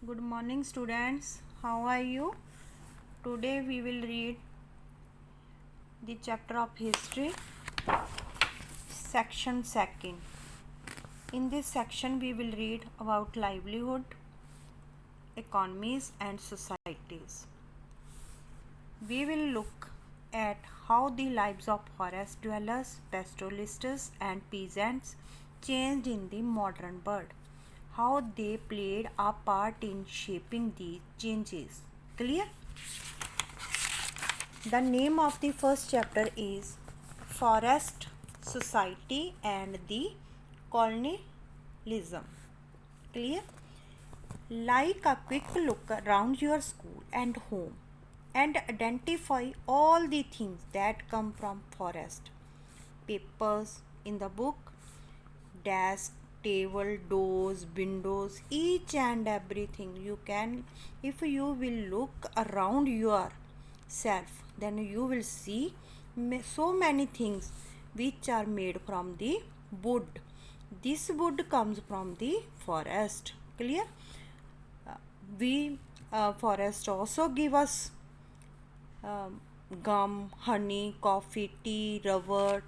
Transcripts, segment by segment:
Good morning, students. How are you? Today we will read the chapter of history, section second. In this section, we will read about livelihood, economies, and societies. We will look at how the lives of forest dwellers, pastoralists, and peasants changed in the modern world, how they played a part in shaping these changes. Clear? The name of the first chapter is Forest Society and the Colonialism. Clear? Like a quick look around your school and home and identify all the things that come from forest. Papers in the book, desk, table, doors, windows, each and everything you can. If you will look around yourself, then you will see so many things which are made from the wood. This wood comes from the forest. Clear? We forest also give us gum, honey, coffee, tea, rubber,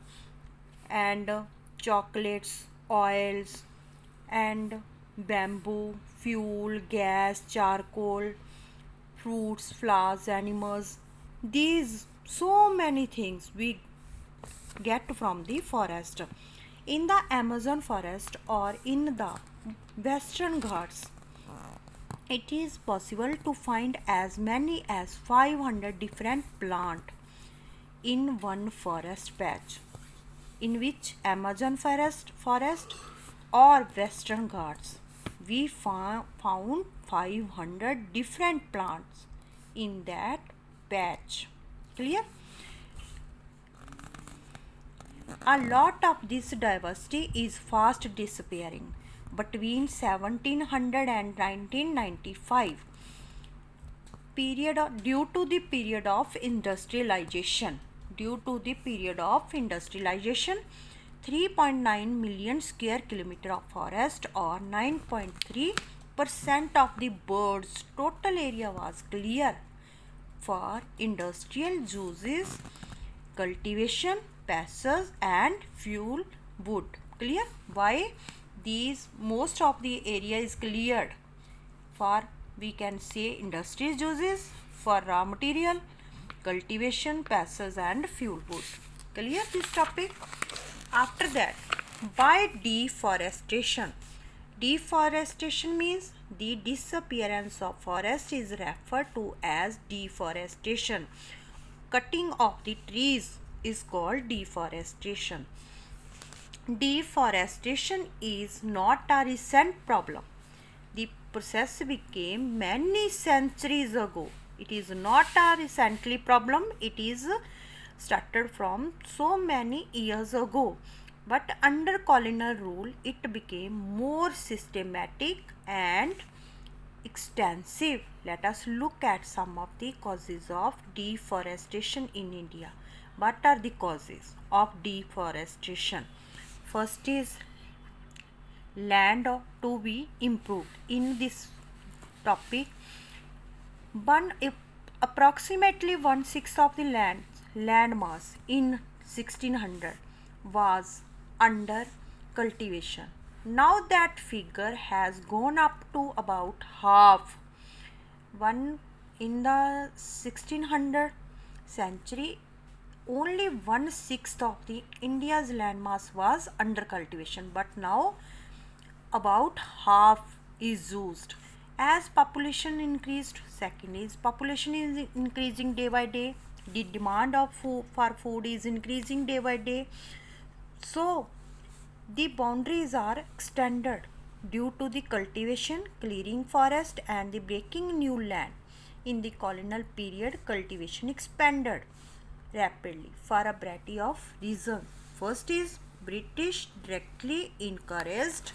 and chocolates, oils, and bamboo, fuel, gas, charcoal, fruits, flowers, animals. These so many things we get from the forest. In the Amazon forest or in the Western Ghats, it is possible to find as many as 500 different plants in one forest patch, in which Amazon forest or Western Ghats we found 500 different plants in that patch. Clear? A lot of this diversity is fast disappearing. Between 1700 and 1995, due to the period of industrialization, 3.9 million square kilometer of forest or 9.3% of the bird's total area was clear for industrial uses, cultivation, passage, and fuel wood. Clear? Why these most of the area is cleared for, we can say, industries uses, for raw material, cultivation, passage, and fuel wood. Clear this topic? After that, by deforestation. Deforestation means the disappearance of forest is referred to as deforestation. Cutting of the trees is called deforestation. Deforestation is not a recent problem. The process became many centuries ago. It is not a recently problem. It is started from so many years ago. But under colonial rule, it became more systematic and extensive. Let us look at some of the causes of deforestation in India. What are the causes of deforestation? First is land to be improved. In this topic, approximately 1/6 of the land mass in 1600 was under cultivation. Now that figure has gone up to about half. One in the 1600 century, only 1/6 of the India's landmass was under cultivation, but now about half is used. As population increased, second is population is increasing day by day. The demand of for food is increasing day by day. So the boundaries are extended due to the cultivation, clearing forest, and the breaking new land. In the colonial period, cultivation expanded rapidly for a variety of reasons. First is British directly encouraged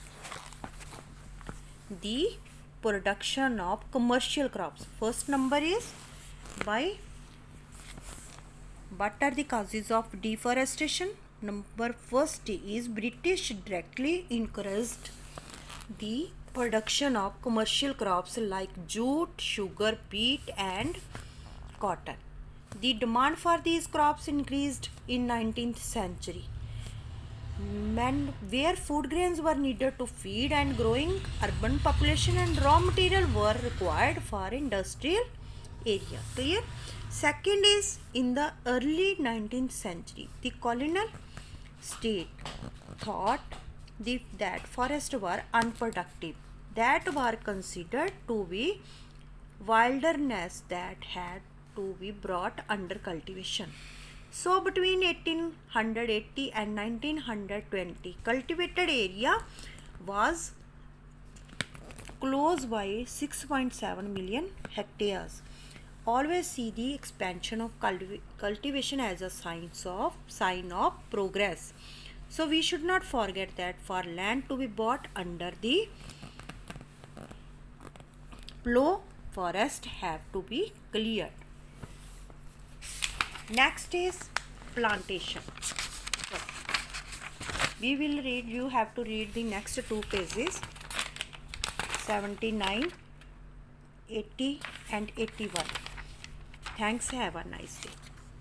the production of commercial crops. First number is by what are the causes of deforestation? Number first is British directly encouraged the production of commercial crops like jute, sugar, wheat, and cotton. The demand for these crops increased in 19th century. Where food grains were needed to feed and growing urban population and raw material were required for industrial area. Clear? Second is in the early 19th century, the colonial state thought that forests were unproductive, that were considered to be wilderness that had to be brought under cultivation. So between 1880 and 1920, cultivated area was close by 6.7 million hectares. Always see the expansion of cultivation as a sign of progress. So we should not forget that for land to be bought under the plough, forest have to be cleared. Next is plantation. So, we will read, you have to read the next two pages, 79, 80 and 81. Thanks, have a nice day.